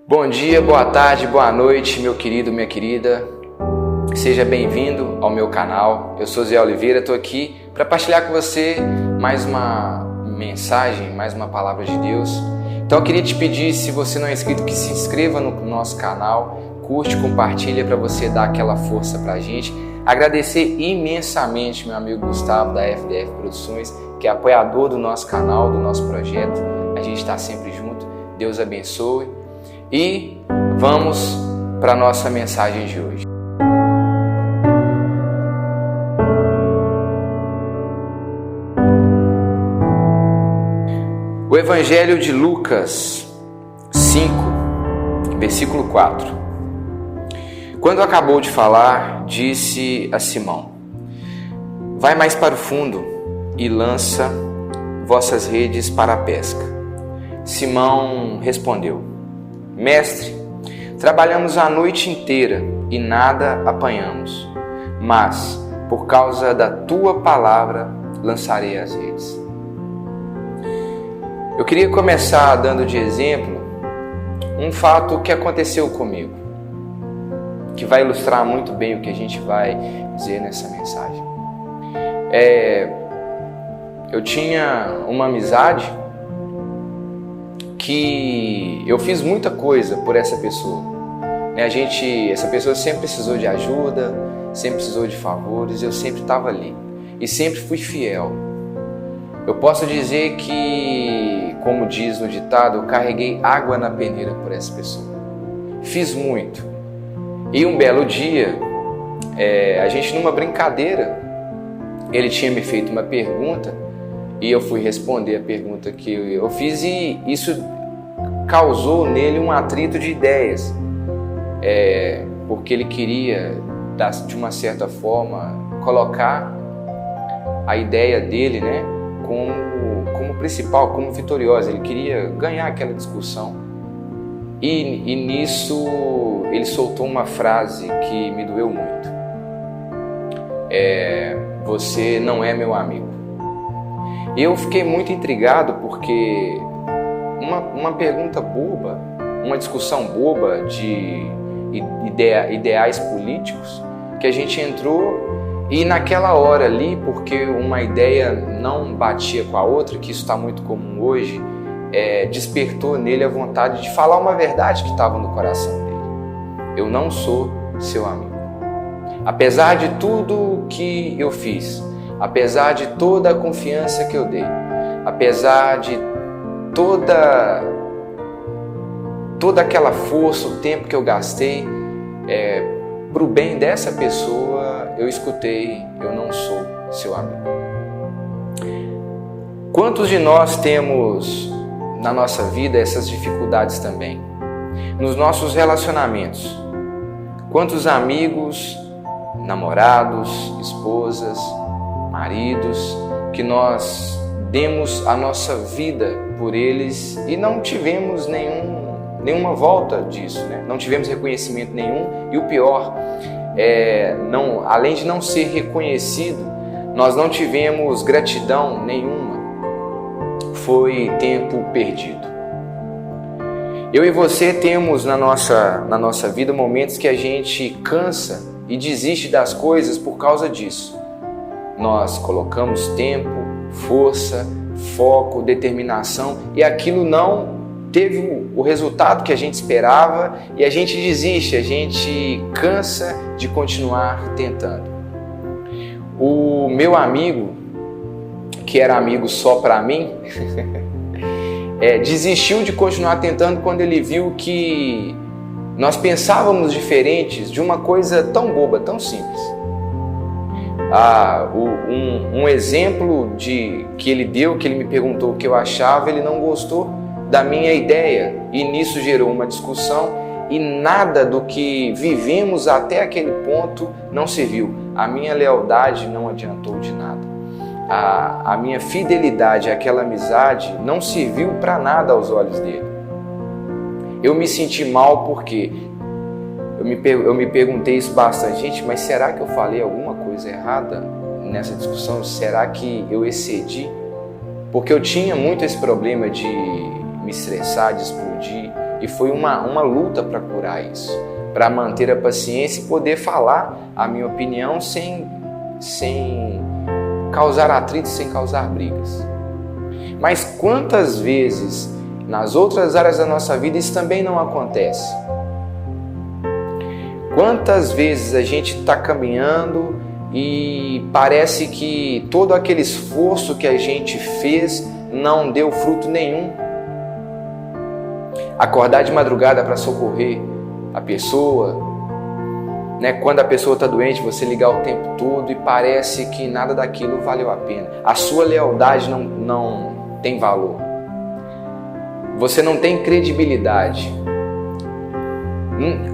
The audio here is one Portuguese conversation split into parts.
Bom dia, boa tarde, boa noite, meu querido, minha querida. Seja bem-vindo ao meu canal. Eu sou Zé Oliveira, estou aqui para partilhar com você mais uma mensagem, mais uma palavra de Deus. Então eu queria te pedir, se você não é inscrito, que se inscreva no nosso canal, curte, compartilha para você dar aquela força para a gente. Agradecer imensamente meu amigo Gustavo da FDF Produções, que é apoiador do nosso canal, do nosso projeto. A gente está sempre junto. Deus abençoe. E vamos para a nossa mensagem de hoje. O Evangelho de Lucas 5, versículo 4. Quando acabou de falar, disse a Simão: vai mais para o fundo e lança vossas redes para a pesca. Simão respondeu: Mestre, trabalhamos a noite inteira e nada apanhamos, mas por causa da tua palavra lançarei as redes. Eu queria começar dando de exemplo um fato que aconteceu comigo, que vai ilustrar muito bem o que a gente vai dizer nessa mensagem. Eu tinha uma amizade que eu fiz muita coisa por essa pessoa. Essa pessoa sempre precisou de ajuda, sempre precisou de favores, eu sempre estava ali e sempre fui fiel. Eu posso dizer que, como diz no ditado, eu carreguei água na peneira por essa pessoa. Fiz muito. E um belo dia, a gente numa brincadeira, ele tinha me feito uma pergunta e eu fui responder a pergunta que eu fiz, e isso causou nele um atrito de ideias, porque ele queria, de uma certa forma, colocar a ideia dele, como principal, como vitoriosa. Ele queria ganhar aquela discussão, e nisso ele soltou uma frase que me doeu muito: você não é meu amigo. Eu fiquei muito intrigado, porque uma pergunta boba, uma discussão boba de ideais políticos, que a gente entrou e naquela hora ali, porque uma ideia não batia com a outra, que isso está muito comum hoje, despertou nele a vontade de falar uma verdade que estava no coração dele. Eu não sou seu amigo. Apesar de tudo que eu fiz, apesar de toda a confiança que eu dei, apesar de toda aquela força, o tempo que eu gastei, para o bem dessa pessoa, eu escutei: eu não sou seu amigo. Quantos de nós temos na nossa vida essas dificuldades também? Nos nossos relacionamentos, quantos amigos, namorados, esposas, maridos, que nós demos a nossa vida por eles e não tivemos nenhuma volta disso, Não tivemos reconhecimento nenhum, e o pior, além de não ser reconhecido, nós não tivemos gratidão nenhuma. Foi tempo perdido. Eu e você temos na nossa vida momentos que a gente cansa e desiste das coisas por causa disso. Nós colocamos tempo, força, foco, determinação, e aquilo não teve o resultado que a gente esperava, e a gente desiste, a gente cansa de continuar tentando. O meu amigo, que era amigo só para mim, desistiu de continuar tentando quando ele viu que nós pensávamos diferentes de uma coisa tão boba, tão simples. Um exemplo que ele deu, que ele me perguntou o que eu achava, ele não gostou da minha ideia, e nisso gerou uma discussão, e nada do que vivemos até aquele ponto não serviu. A minha lealdade não adiantou de nada. A minha fidelidade àquela amizade não serviu para nada aos olhos dele. Eu me senti mal, porque eu me perguntei isso bastante: gente, mas será que eu falei alguma coisa errada nessa discussão? Será que eu excedi? Porque eu tinha muito esse problema de me estressar, de explodir, E foi uma luta para curar isso, para manter a paciência e poder falar a minha opinião sem causar atrito, sem causar brigas. Mas quantas vezes nas outras áreas da nossa vida isso também não acontece? Quantas vezes a gente está caminhando e parece que todo aquele esforço que a gente fez não deu fruto nenhum? Acordar de madrugada para socorrer a pessoa, né? Quando a pessoa está doente, você ligar o tempo todo e parece que nada daquilo valeu a pena. A sua lealdade não tem valor. Você não tem credibilidade.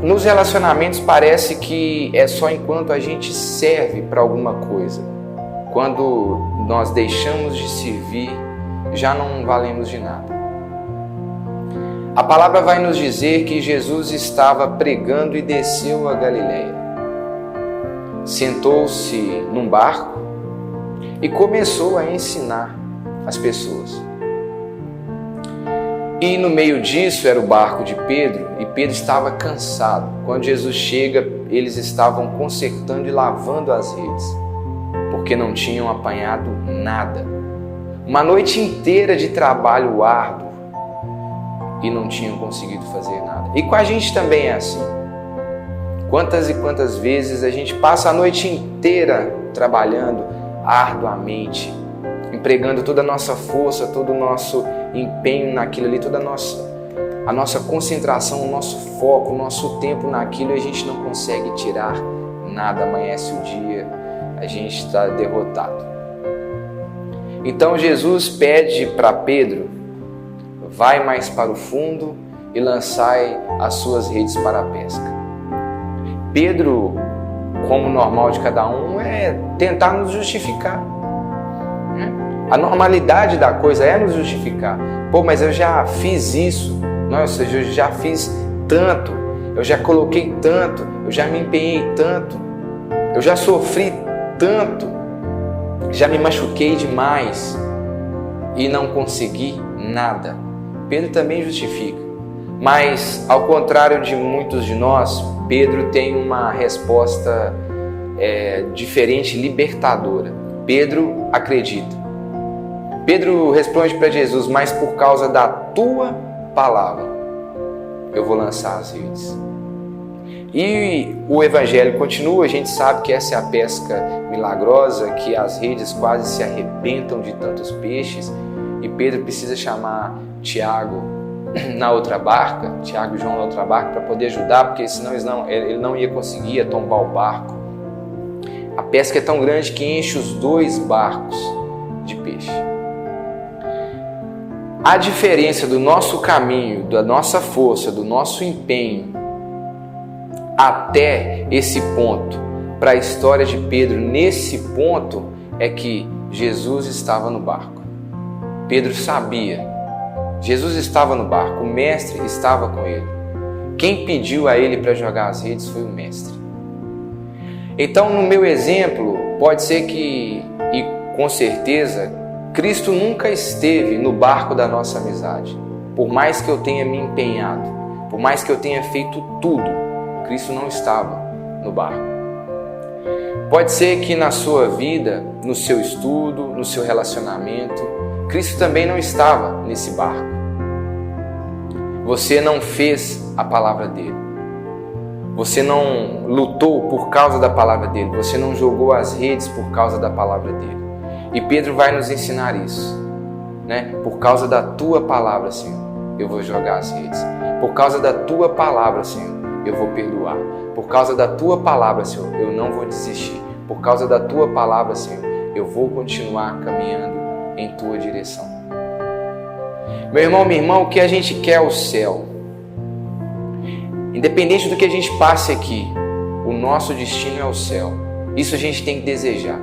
Nos relacionamentos parece que é só enquanto a gente serve para alguma coisa. Quando nós deixamos de servir, já não valemos de nada. A palavra vai nos dizer que Jesus estava pregando e desceu a Galileia. Sentou-se num barco e começou a ensinar as pessoas. E no meio disso era o barco de Pedro, e Pedro estava cansado. Quando Jesus chega, eles estavam consertando e lavando as redes, porque não tinham apanhado nada. Uma noite inteira de trabalho árduo e não tinham conseguido fazer nada. E com a gente também é assim. Quantas e quantas vezes a gente passa a noite inteira trabalhando arduamente, empregando toda a nossa força, todo o nosso empenho naquilo ali, toda a nossa concentração, o nosso foco, o nosso tempo naquilo, e a gente não consegue tirar nada. Amanhece o dia, a gente está derrotado. Então Jesus pede para Pedro: vai mais para o fundo e lançai as suas redes para a pesca. Pedro, como normal de cada um, é tentar nos justificar. A normalidade da coisa é nos justificar. Pô, mas eu já fiz isso. Nossa, eu já fiz tanto. Eu já coloquei tanto. Eu já me empenhei tanto. Eu já sofri tanto. Já me machuquei demais. E não consegui nada. Pedro também justifica. Mas, ao contrário de muitos de nós, Pedro tem uma resposta diferente, libertadora. Pedro acredita. Pedro responde para Jesus: mas por causa da tua palavra, eu vou lançar as redes. E o evangelho continua, a gente sabe que essa é a pesca milagrosa, que as redes quase se arrebentam de tantos peixes, e Pedro precisa chamar Tiago na outra barca, Tiago e João na outra barca, para poder ajudar, porque senão ele não ia conseguir, ia tombar o barco. A pesca é tão grande que enche os 2 barcos de peixe. A diferença do nosso caminho, da nossa força, do nosso empenho até esse ponto, para a história de Pedro nesse ponto, é que Jesus estava no barco. Pedro sabia, Jesus estava no barco, o mestre estava com ele. Quem pediu a ele para jogar as redes foi o mestre. Então, no meu exemplo, pode ser que, e com certeza, Cristo nunca esteve no barco da nossa amizade. Por mais que eu tenha me empenhado, por mais que eu tenha feito tudo, Cristo não estava no barco. Pode ser que na sua vida, no seu estudo, no seu relacionamento, Cristo também não estava nesse barco. Você não fez a palavra dele. Você não lutou por causa da palavra dele. Você não jogou as redes por causa da palavra dele. E Pedro vai nos ensinar isso, né? Por causa da tua palavra, Senhor, eu vou jogar as redes. Por causa da tua palavra, Senhor, eu vou perdoar. Por causa da tua palavra, Senhor, eu não vou desistir. Por causa da tua palavra, Senhor, eu vou continuar caminhando em tua direção. Meu irmão, minha irmã, o que a gente quer é o céu. Independente do que a gente passe aqui, o nosso destino é o céu. Isso a gente tem que desejar.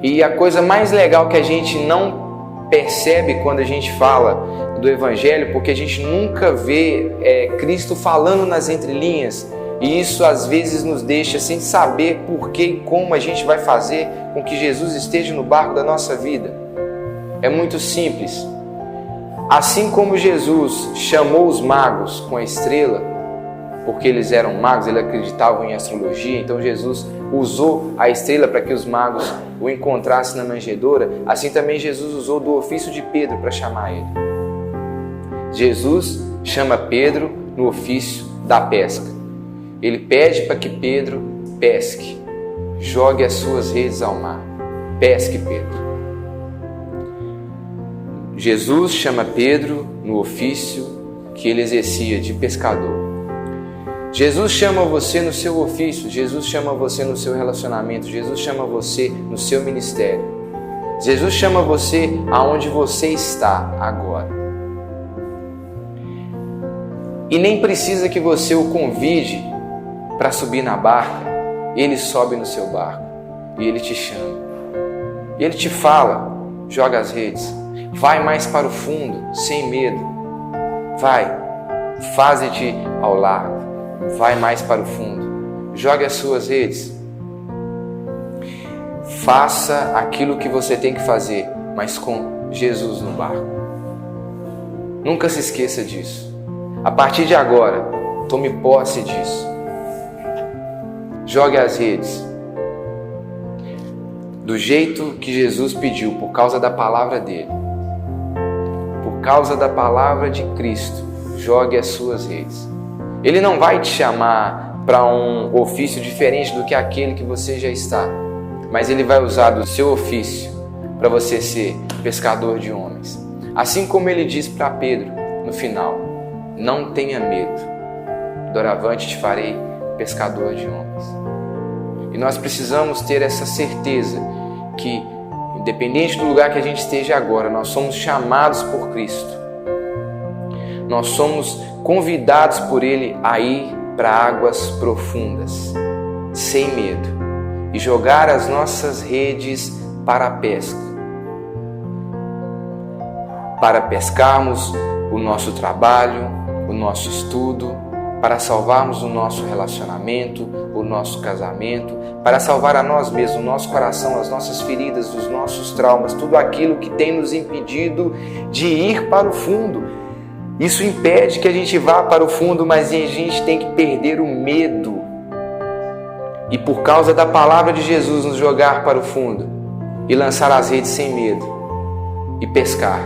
E a coisa mais legal que a gente não percebe quando a gente fala do Evangelho, porque a gente nunca vê Cristo falando nas entrelinhas, e isso às vezes nos deixa sem saber por que e como a gente vai fazer com que Jesus esteja no barco da nossa vida. É muito simples. Assim como Jesus chamou os magos com a estrela, porque eles eram magos, eles acreditavam em astrologia, então Jesus usou a estrela para que os magos o encontrassem na manjedoura, assim também Jesus usou do ofício de Pedro para chamar ele. Jesus chama Pedro no ofício da pesca. Ele pede para que Pedro pesque, jogue as suas redes ao mar. Pesque, Pedro. Jesus chama Pedro no ofício que ele exercia de pescador. Jesus chama você no seu ofício, Jesus chama você no seu relacionamento, Jesus chama você no seu ministério. Jesus chama você aonde você está agora. E nem precisa que você o convide para subir na barca. Ele sobe no seu barco e ele te chama. E ele te fala, joga as redes, vai mais para o fundo, sem medo. Vai, faze-te ao largo. Vai mais para o fundo, jogue as suas redes, faça aquilo que você tem que fazer, mas com Jesus no barco. Nunca se esqueça disso. A partir de agora, tome posse disso. Jogue as redes do jeito que Jesus pediu, por causa da palavra dele, por causa da palavra de Cristo. Jogue as suas redes. Ele não vai te chamar para um ofício diferente do que aquele que você já está, mas Ele vai usar do seu ofício para você ser pescador de homens. Assim como Ele diz para Pedro no final, não tenha medo, doravante te farei pescador de homens. E nós precisamos ter essa certeza que, independente do lugar que a gente esteja agora, nós somos chamados por Cristo. Nós somos convidados por Ele a ir para águas profundas, sem medo, e jogar as nossas redes para a pesca. Para pescarmos o nosso trabalho, o nosso estudo, para salvarmos o nosso relacionamento, o nosso casamento, para salvar a nós mesmos, o nosso coração, as nossas feridas, os nossos traumas, tudo aquilo que tem nos impedido de ir para o fundo. Isso impede que a gente vá para o fundo, mas a gente tem que perder o medo. E por causa da palavra de Jesus nos jogar para o fundo e lançar as redes sem medo e pescar.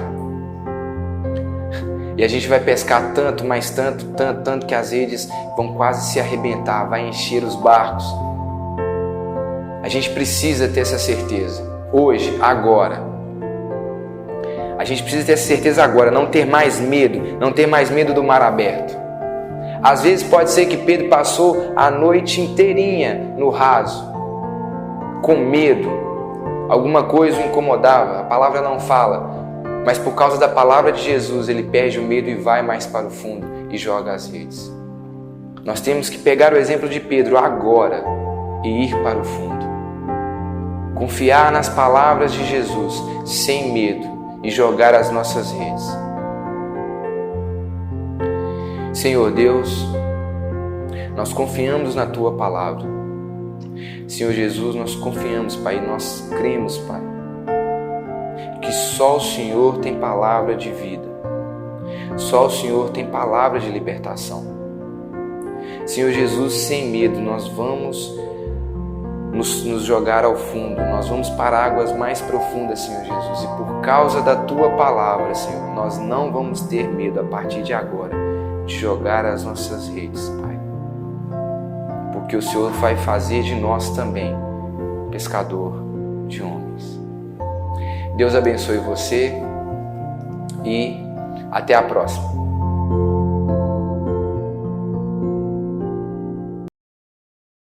E a gente vai pescar tanto, mas tanto que as redes vão quase se arrebentar, vai encher os barcos. A gente precisa ter essa certeza, hoje, agora. A gente precisa ter essa certeza agora, não ter mais medo do mar aberto. Às vezes pode ser que Pedro passou a noite inteirinha no raso, com medo, alguma coisa o incomodava, a palavra não fala, mas por causa da palavra de Jesus ele perde o medo e vai mais para o fundo e joga as redes. Nós temos que pegar o exemplo de Pedro agora e ir para o fundo. Confiar nas palavras de Jesus sem medo e jogar as nossas redes. Senhor Deus, nós confiamos na Tua palavra. Senhor Jesus, nós confiamos, Pai, nós cremos, Pai, que só o Senhor tem palavra de vida, só o Senhor tem palavra de libertação. Senhor Jesus, sem medo, nós vamos nos jogar ao fundo, nós vamos para águas mais profundas, Senhor Jesus, e por causa da Tua palavra, Senhor, nós não vamos ter medo a partir de agora de jogar as nossas redes, Pai, porque o Senhor vai fazer de nós também pescador de homens. Deus abençoe você e até a próxima.